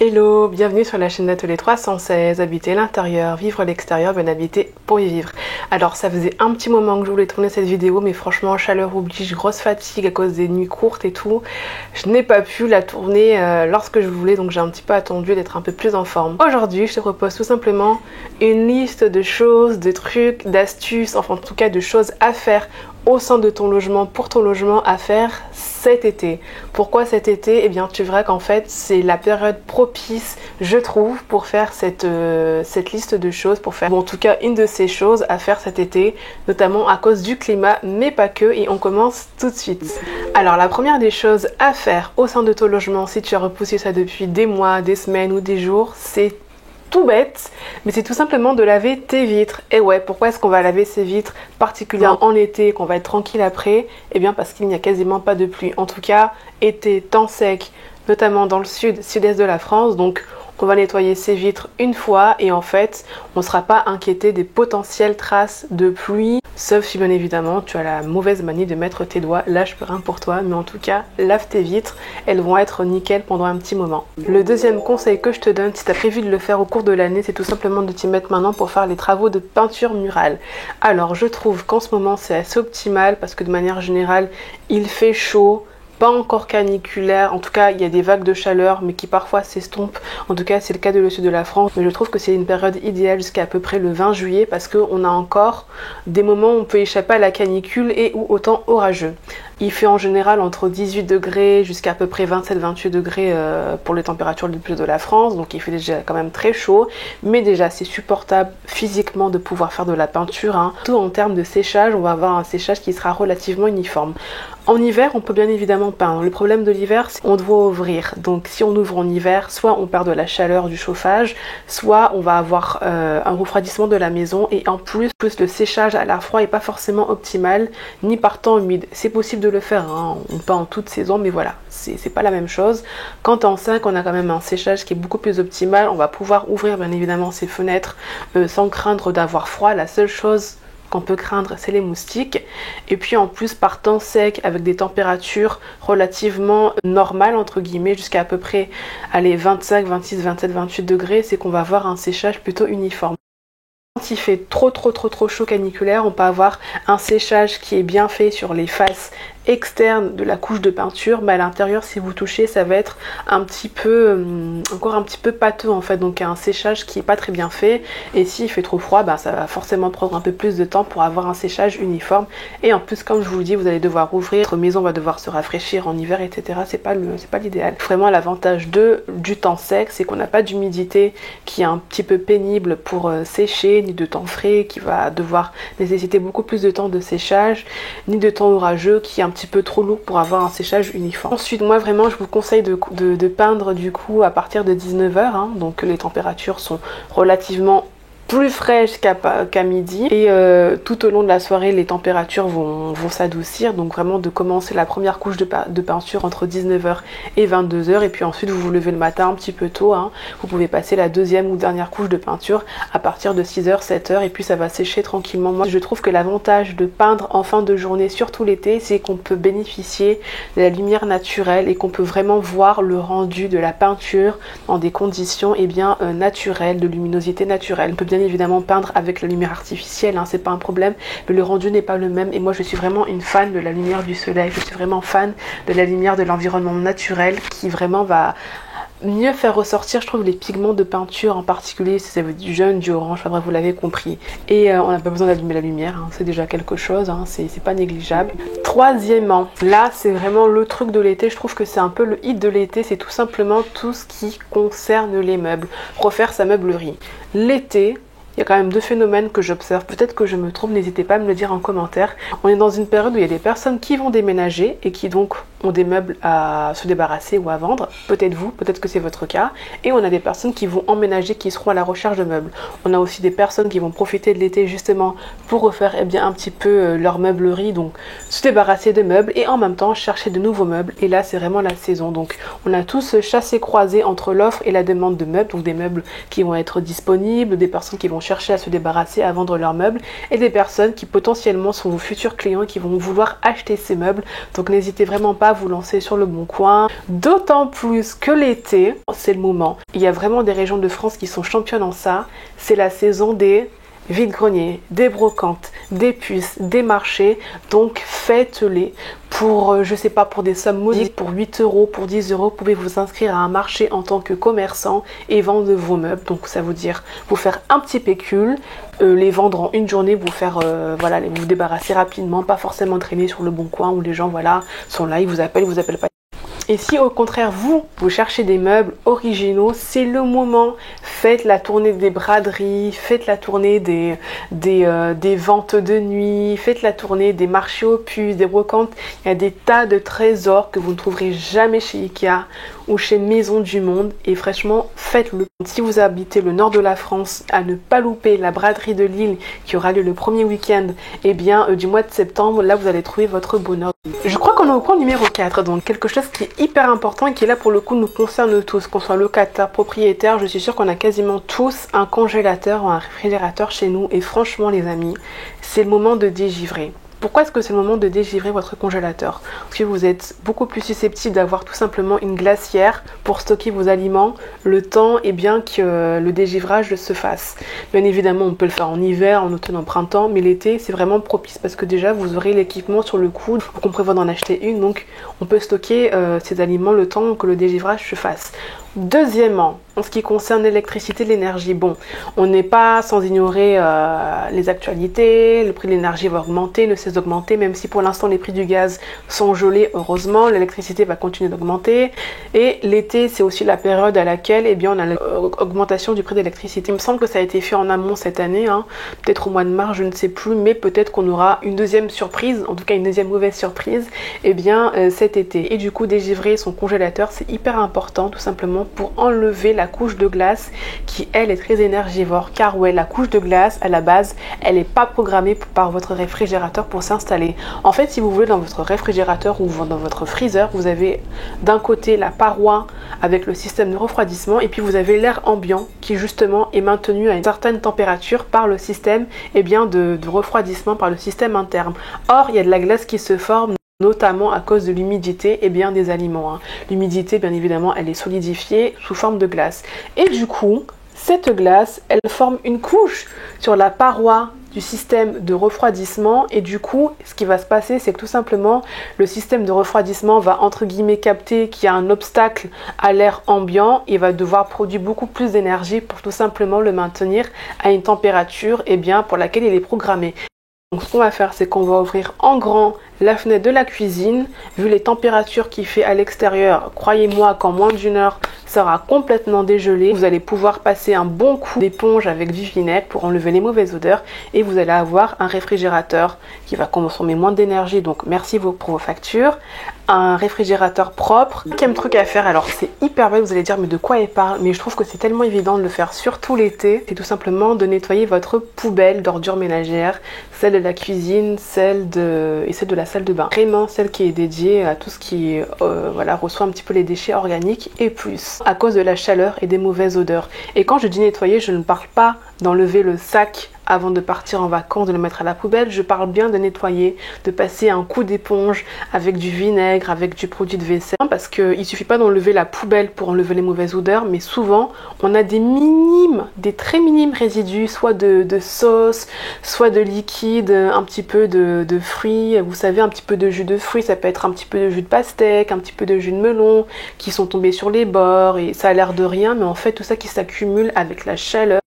Hello, bienvenue sur la chaîne d'Atelier 316, habiter l'intérieur, vivre l'extérieur, bien habiter pour y vivre. Alors ça faisait un petit moment que je voulais tourner cette vidéo, mais franchement chaleur oblige, grosse fatigue à cause des nuits courtes et tout. Je n'ai pas pu la tourner lorsque je voulais, donc j'ai un petit peu attendu d'être un peu plus en forme. Aujourd'hui je te propose tout simplement une liste de choses, de trucs, d'astuces, enfin en tout cas de choses à faire au sein de ton logement, pour ton logement, à faire cet été. Pourquoi cet été? Eh bien tu verras qu'en fait c'est la période propice, je trouve, pour faire cette liste de choses, pour faire, ou en tout cas une de ces choses à faire cet été, notamment à cause du climat, mais pas que, et on commence tout de suite. Alors la première des choses à faire au sein de ton logement, si tu as repoussé ça depuis des mois, des semaines ou des jours, c'est tout bête, mais c'est tout simplement de laver tes vitres. Et ouais, pourquoi est-ce qu'on va laver ses vitres, particulièrement en été, qu'on va être tranquille après? Eh bien parce qu'il n'y a quasiment pas de pluie. En tout cas, été, temps sec, notamment dans le sud-est de la France, donc on va nettoyer ses vitres une fois et en fait, on ne sera pas inquiété des potentielles traces de pluie, sauf si bien évidemment tu as la mauvaise manie de mettre tes doigts, là je peux rien pour toi, mais en tout cas, lave tes vitres, elles vont être nickel pendant un petit moment. Le deuxième conseil que je te donne, si tu as prévu de le faire au cours de l'année, c'est tout simplement de t'y mettre maintenant pour faire les travaux de peinture murale. Alors je trouve qu'en ce moment c'est assez optimal parce que de manière générale, il fait chaud, pas encore caniculaire, en tout cas il y a des vagues de chaleur mais qui parfois s'estompent, en tout cas c'est le cas de le sud de la France, mais je trouve que c'est une période idéale jusqu'à peu près le 20 juillet parce qu'on a encore des moments où on peut échapper à la canicule et ou au temps orageux. Il fait en général entre 18 degrés jusqu'à à peu près 27-28 degrés pour les températures les plus de la France, donc il fait déjà quand même très chaud, mais déjà c'est supportable physiquement de pouvoir faire de la peinture, hein. Tout en termes de séchage, on va avoir un séchage qui sera relativement uniforme. En hiver, on peut bien évidemment peindre. Le problème de l'hiver, c'est qu'on doit ouvrir. Donc si on ouvre en hiver, soit on perd de la chaleur du chauffage, soit on va avoir un refroidissement de la maison et en plus le séchage à l'air froid n'est pas forcément optimal, ni par temps humide. C'est possible de le faire, hein. On peint en toute saison, mais voilà, c'est pas la même chose. Quand en 5, on a quand même un séchage qui est beaucoup plus optimal, on va pouvoir ouvrir bien évidemment ses fenêtres sans craindre d'avoir froid. La seule chose qu'on peut craindre, c'est les moustiques. Et puis en plus, par temps sec, avec des températures relativement normales, entre guillemets, jusqu'à à peu près, allez, 25, 26, 27, 28 degrés, c'est qu'on va avoir un séchage plutôt uniforme. Quand il fait trop chaud caniculaire, on peut avoir un séchage qui est bien fait sur les faces externes de la couche de peinture, mais à l'intérieur, si vous touchez, ça va être un petit peu encore un petit peu pâteux en fait, donc un séchage qui est pas très bien fait. Et s'il fait trop froid, ça va forcément prendre un peu plus de temps pour avoir un séchage uniforme. Et en plus, comme je vous le dis, vous allez devoir ouvrir, votre maison va devoir se rafraîchir en hiver, etc. C'est pas l'idéal. Vraiment, l'avantage du temps sec, c'est qu'on n'a pas d'humidité qui est un petit peu pénible pour sécher, ni de temps frais qui va devoir nécessiter beaucoup plus de temps de séchage, ni de temps orageux qui est un petit peu trop lourd pour avoir un séchage uniforme. Ensuite, moi vraiment je vous conseille de peindre du coup à partir de 19h, hein, donc les températures sont relativement plus fraîche qu'à midi et tout au long de la soirée les températures vont s'adoucir, donc vraiment de commencer la première couche de peinture entre 19h et 22h et puis ensuite vous vous levez le matin un petit peu tôt, hein. Vous pouvez passer la deuxième ou dernière couche de peinture à partir de 6h, 7h et puis ça va sécher tranquillement. Moi je trouve que l'avantage de peindre en fin de journée, surtout l'été, c'est qu'on peut bénéficier de la lumière naturelle et qu'on peut vraiment voir le rendu de la peinture dans des conditions naturelles, de luminosité naturelle. On peut bien évidemment peindre avec la lumière artificielle, hein, c'est pas un problème, mais le rendu n'est pas le même et moi je suis vraiment une fan de la lumière du soleil, je suis vraiment fan de la lumière de l'environnement naturel qui vraiment va mieux faire ressortir, je trouve, les pigments de peinture en particulier, si ça veut dire du jaune, du orange, enfin bref, vous l'avez compris. Et on n'a pas besoin d'allumer la lumière, hein, c'est déjà quelque chose, hein, c'est pas négligeable. Troisièmement, là c'est vraiment le truc de l'été, je trouve que c'est un peu le hit de l'été, c'est tout simplement tout ce qui concerne les meubles, refaire sa meublerie. L'été, il y a quand même deux phénomènes que j'observe, peut-être que je me trompe, n'hésitez pas à me le dire en commentaire. On est dans une période où il y a des personnes qui vont déménager et qui donc ont des meubles à se débarrasser ou à vendre, peut-être vous, peut-être que c'est votre cas, et on a des personnes qui vont emménager, qui seront à la recherche de meubles. On a aussi des personnes qui vont profiter de l'été justement pour refaire un petit peu leur meublerie, donc se débarrasser de meubles et en même temps chercher de nouveaux meubles, et là c'est vraiment la saison, donc on a tous chassé croisé entre l'offre et la demande de meubles, donc des meubles qui vont être disponibles, des personnes qui vont chercher à se débarrasser, à vendre leurs meubles, et des personnes qui potentiellement sont vos futurs clients et qui vont vouloir acheter ces meubles. Donc n'hésitez vraiment pas à vous lancer sur le bon coin, d'autant plus que l'été, c'est le moment. Il y a vraiment des régions de France qui sont championnes en ça. C'est la saison des vide-greniers, des brocantes, des puces, des marchés. Donc faites-les pour, je sais pas, pour des sommes modiques, pour 8 euros, pour 10 euros, vous pouvez vous inscrire à un marché en tant que commerçant et vendre vos meubles. Donc ça veut dire vous faire un petit pécule, les vendre en une journée, vous faire, voilà, vous débarrasser rapidement, pas forcément traîner sur le bon coin où les gens, voilà, sont là, ils vous appellent pas. Et si au contraire vous cherchez des meubles originaux, c'est le moment. Faites la tournée des braderies, faites la tournée des ventes de nuit, faites la tournée des marchés aux puces, des brocantes. Il y a des tas de trésors que vous ne trouverez jamais chez Ikea ou chez Maison du Monde, et franchement faites-le. Si vous habitez le nord de la France, à ne pas louper la braderie de Lille qui aura lieu le premier week-end du mois de septembre, là vous allez trouver votre bonheur. Je crois qu'on est au point numéro 4, donc quelque chose qui est hyper important et qui là pour le coup nous concerne tous, qu'on soit locataire, propriétaire. Je suis sûre qu'on a quasiment tous un congélateur ou un réfrigérateur chez nous, et franchement les amis, c'est le moment de dégivrer. Pourquoi est-ce que c'est le moment de dégivrer votre congélateur? Parce que vous êtes beaucoup plus susceptible d'avoir tout simplement une glacière pour stocker vos aliments le temps que le dégivrage se fasse. Bien évidemment, on peut le faire en hiver, en automne, en printemps, mais l'été, c'est vraiment propice parce que déjà, vous aurez l'équipement sur le coude, on prévoit d'en acheter une, donc on peut stocker ces aliments le temps que le dégivrage se fasse. Deuxièmement, en ce qui concerne l'électricité, l'énergie, bon, on n'est pas sans ignorer les actualités, le prix de l'énergie va augmenter, ne cesse d'augmenter, même si pour l'instant les prix du gaz sont gelés, heureusement, l'électricité va continuer d'augmenter, et l'été c'est aussi la période à laquelle on a l'augmentation du prix de l'électricité. Il me semble que ça a été fait en amont cette année, peut-être au mois de mars, je ne sais plus, mais peut-être qu'on aura une deuxième surprise, en tout cas une deuxième mauvaise surprise, cet été. Et du coup, dégivrer son congélateur, c'est hyper important, tout simplement pour enlever la couche de glace qui elle est très énergivore, car ouais, la couche de glace à la base elle n'est pas programmée par votre réfrigérateur pour s'installer. En fait, si vous voulez, dans votre réfrigérateur ou dans votre freezer, vous avez d'un côté la paroi avec le système de refroidissement, et puis vous avez l'air ambiant qui justement est maintenu à une certaine température par le système de refroidissement, par le système interne. Or il y a de la glace qui se forme notamment à cause de l'humidité des aliments. L'humidité, bien évidemment, elle est solidifiée sous forme de glace. Et du coup, cette glace, elle forme une couche sur la paroi du système de refroidissement, et du coup, ce qui va se passer, c'est que tout simplement, le système de refroidissement va entre guillemets capter qu'il y a un obstacle à l'air ambiant et va devoir produire beaucoup plus d'énergie pour tout simplement le maintenir à une température pour laquelle il est programmé. Donc ce qu'on va faire, c'est qu'on va ouvrir en grand la fenêtre de la cuisine. Vu les températures qu'il fait à l'extérieur, croyez-moi qu'en moins d'une heure, ça sera complètement dégelé. Vous allez pouvoir passer un bon coup d'éponge avec du vinaigre pour enlever les mauvaises odeurs, et vous allez avoir un réfrigérateur qui va consommer moins d'énergie, donc merci pour vos factures. Un réfrigérateur propre. Cinquième truc à faire, alors c'est hyper bête, vous allez dire mais de quoi elle parle, mais je trouve que c'est tellement évident de le faire surtout l'été, c'est tout simplement de nettoyer votre poubelle d'ordures ménagères, celle de la cuisine, celle de la salle de bain. Vraiment celle qui est dédiée à tout ce qui reçoit un petit peu les déchets organiques et plus, à cause de la chaleur et des mauvaises odeurs. Et quand je dis nettoyer, je ne parle pas d'enlever le sac avant de partir en vacances, de le mettre à la poubelle. Je parle bien de nettoyer, de passer un coup d'éponge avec du vinaigre, avec du produit de vaisselle, parce qu'il suffit pas d'enlever la poubelle pour enlever les mauvaises odeurs, mais souvent on a des très minimes résidus, soit de sauce, soit de liquide, un petit peu de fruits, vous savez, un petit peu de jus de fruits, ça peut être un petit peu de jus de pastèque, un petit peu de jus de melon qui sont tombés sur les bords, et ça a l'air de rien, mais en fait tout ça qui s'accumule avec la chaleur,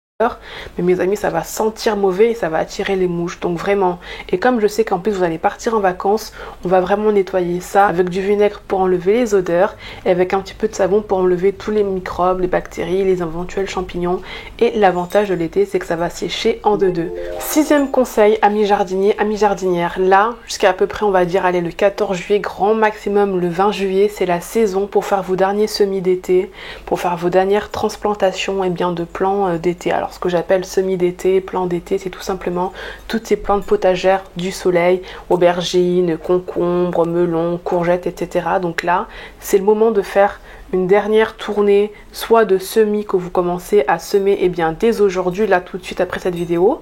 mais mes amis, ça va sentir mauvais et ça va attirer les mouches. Donc vraiment, et comme je sais qu'en plus vous allez partir en vacances, on va vraiment nettoyer ça avec du vinaigre pour enlever les odeurs et avec un petit peu de savon pour enlever tous les microbes, les bactéries, les éventuels champignons. Et l'avantage de l'été, c'est que ça va sécher en deux. Sixième conseil, amis jardiniers, amis jardinières, là jusqu'à peu près on va dire allez le 14 juillet, grand maximum le 20 juillet, c'est la saison pour faire vos derniers semis d'été, pour faire vos dernières transplantations de plants d'été. Alors Alors ce que j'appelle semis d'été, plants d'été, c'est tout simplement toutes ces plantes potagères du soleil, aubergines, concombres, melons, courgettes, etc. Donc là, c'est le moment de faire une dernière tournée, soit de semis que vous commencez à semer dès aujourd'hui, là tout de suite après cette vidéo.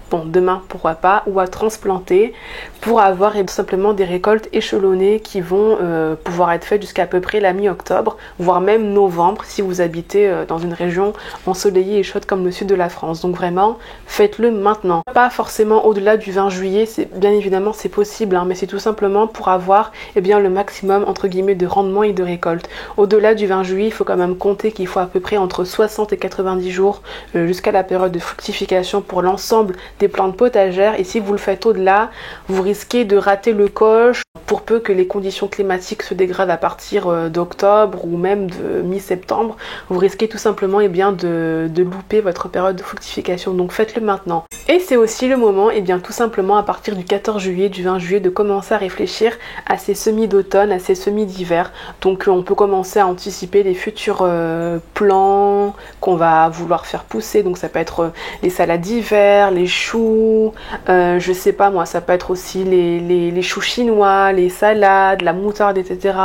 Bon, demain pourquoi pas, ou à transplanter pour avoir tout simplement des récoltes échelonnées qui vont pouvoir être faites jusqu'à peu près la mi-octobre, voire même novembre si vous habitez dans une région ensoleillée et chaude comme le sud de la France. Donc vraiment, faites-le maintenant. Pas forcément au-delà du 20 juillet, bien évidemment c'est possible, hein, mais c'est tout simplement pour avoir le maximum entre guillemets de rendement et de récolte. Au-delà du 20 juillet, il faut quand même compter qu'il faut à peu près entre 60 et 90 jours jusqu'à la période de fructification pour l'ensemble des plantes potagères, et si vous le faites au-delà, vous risquez de rater le coche pour peu que les conditions climatiques se dégradent à partir d'octobre ou même de mi-septembre. Vous risquez tout simplement de louper votre période de fructification, donc faites-le maintenant. Et c'est aussi le moment tout simplement à partir du 14 juillet, du 20 juillet, de commencer à réfléchir à ces semis d'automne, à ces semis d'hiver. Donc on peut commencer à anticiper les futurs plants qu'on va vouloir faire pousser, donc ça peut être les salades d'hiver, les choux, je sais pas moi, ça peut être aussi les choux chinois, les salades, la moutarde, etc.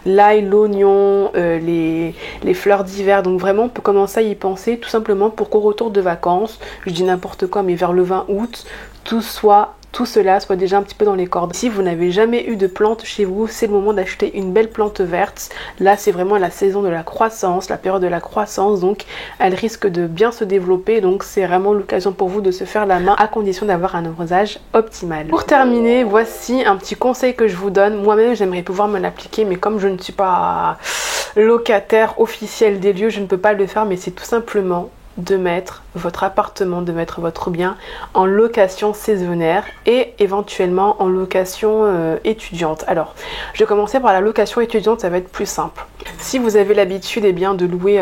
L'ail, l'oignon, les fleurs d'hiver. Donc vraiment on peut commencer à y penser tout simplement pour qu'au retour de vacances, je dis n'importe quoi, mais vers le 20 août, tout cela soit déjà un petit peu dans les cordes. Si vous n'avez jamais eu de plante chez vous, c'est le moment d'acheter une belle plante verte. Là, c'est vraiment la saison de la croissance, la période de la croissance, donc elle risque de bien se développer. Donc c'est vraiment l'occasion pour vous de se faire la main à condition d'avoir un arrosage optimal. Pour terminer, voici un petit conseil que je vous donne. Moi-même, j'aimerais pouvoir me l'appliquer, mais comme je ne suis pas locataire officiel des lieux, je ne peux pas le faire, mais c'est tout simplement de mettre votre appartement, de mettre votre bien en location saisonnière et éventuellement en location étudiante. Alors, je vais commencer par la location étudiante, ça va être plus simple. Si vous avez l'habitude de louer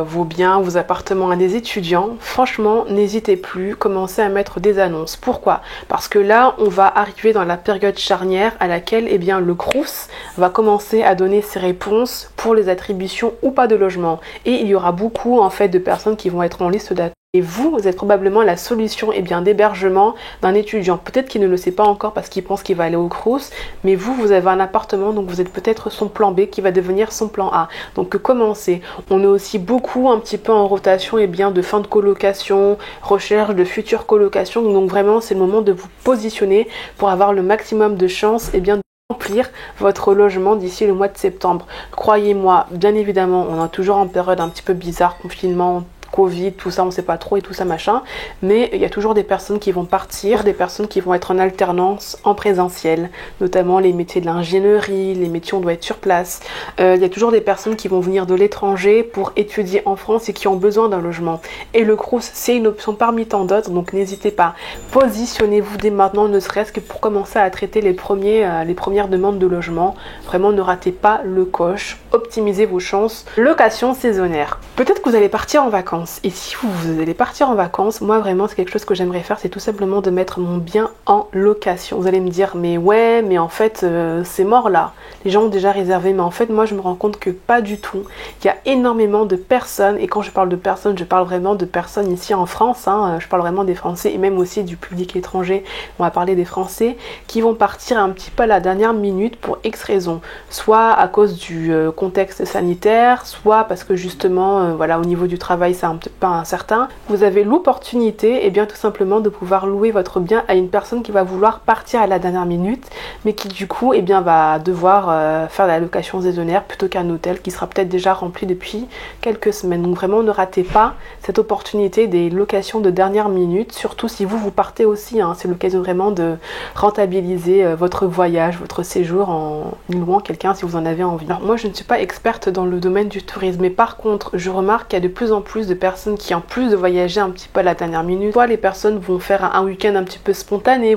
vos biens, vos appartements à des étudiants, franchement, n'hésitez plus, commencez à mettre des annonces. Pourquoi? Parce que là, on va arriver dans la période charnière à laquelle le Crous va commencer à donner ses réponses pour les attributions ou pas de logement. Et il y aura beaucoup en fait de personnes qui vont être en liste d'attente. Et vous êtes probablement la solution d'hébergement d'un étudiant. Peut-être qu'il ne le sait pas encore parce qu'il pense qu'il va aller au Crous, mais vous avez un appartement, donc vous êtes peut-être son plan B qui va devenir son plan A. Donc commencez. On est aussi beaucoup un petit peu en rotation de fin de colocation, recherche de futures colocations. Donc vraiment, c'est le moment de vous positionner pour avoir le maximum de chances de remplir votre logement d'ici le mois de septembre. Croyez-moi, bien évidemment, on est toujours en période un petit peu bizarre, confinement, Covid, tout ça, on sait pas trop et tout ça machin, mais il y a toujours des personnes qui vont partir, des personnes qui vont être en alternance en présentiel, notamment les métiers de l'ingénierie, les métiers où on doit être sur place. Il y a toujours des personnes qui vont venir de l'étranger pour étudier en France et qui ont besoin d'un logement. Et le Crous, c'est une option parmi tant d'autres, donc n'hésitez pas. Positionnez-vous dès maintenant, ne serait-ce que pour commencer à traiter les premières demandes de logement. Vraiment, ne ratez pas le coche, optimisez vos chances. Location saisonnière. Peut-être que vous allez partir en vacances. Et si vous allez partir en vacances, moi vraiment c'est quelque chose que j'aimerais faire, c'est tout simplement de mettre mon bien en location. Vous allez me dire mais ouais, mais en fait c'est mort là, les gens ont déjà réservé, mais en fait moi je me rends compte que pas du tout. Il y a énormément de personnes, et quand je parle de personnes, je parle vraiment de personnes ici en France, je parle vraiment des Français et même aussi du public étranger, on va parler des Français qui vont partir un petit peu à la dernière minute pour X raisons, soit à cause du contexte sanitaire, soit parce que justement au niveau du travail c'est un petit peu incertain. Vous avez l'opportunité tout simplement de pouvoir louer votre bien à une personne qui va vouloir partir à la dernière minute, mais qui du coup va devoir faire la location saisonnière plutôt qu'un hôtel qui sera peut-être déjà rempli depuis quelques semaines. Donc vraiment ne ratez pas cette opportunité des locations de dernière minute, surtout si vous partez aussi, c'est l'occasion vraiment de rentabiliser votre voyage, votre séjour en louant quelqu'un si vous en avez envie. Alors moi je ne suis pas experte dans le domaine du tourisme, mais par contre je remarque qu'il y a de plus en plus de personnes qui, en plus de voyager un petit peu à la dernière minute, soit les personnes vont faire un week-end un petit peu spontané,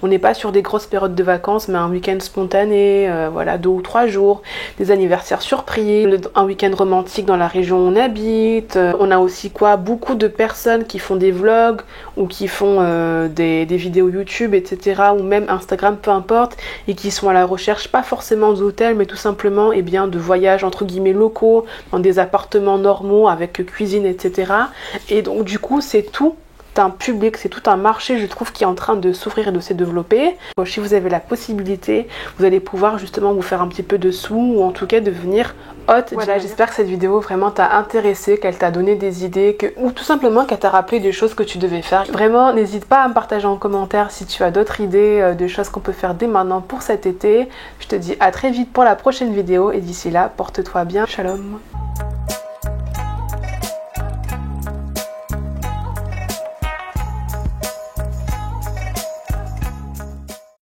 on n'est pas sur des grosses périodes de vacances, mais un week-end spontané, 2 ou 3 jours, des anniversaires surpris, un week-end romantique dans la région où on habite. On a aussi beaucoup de personnes qui font des vlogs ou qui font des vidéos YouTube, etc., ou même Instagram, peu importe, et qui sont à la recherche pas forcément d'hôtels, mais tout simplement de voyages entre guillemets locaux, dans des appartements normaux avec cuisine, etc. etc. Et donc du coup c'est tout un public, c'est tout un marché je trouve qui est en train de s'ouvrir et de se développer. Donc, si vous avez la possibilité, vous allez pouvoir justement vous faire un petit peu de sous ou en tout cas devenir hôte. Voilà, j'espère que cette vidéo vraiment t'a intéressé, qu'elle t'a donné des idées, ou tout simplement qu'elle t'a rappelé des choses que tu devais faire. Vraiment, n'hésite pas à me partager en commentaire si tu as d'autres idées de choses qu'on peut faire dès maintenant pour cet été. Je te dis à très vite pour la prochaine vidéo et d'ici là, porte-toi bien. Shalom.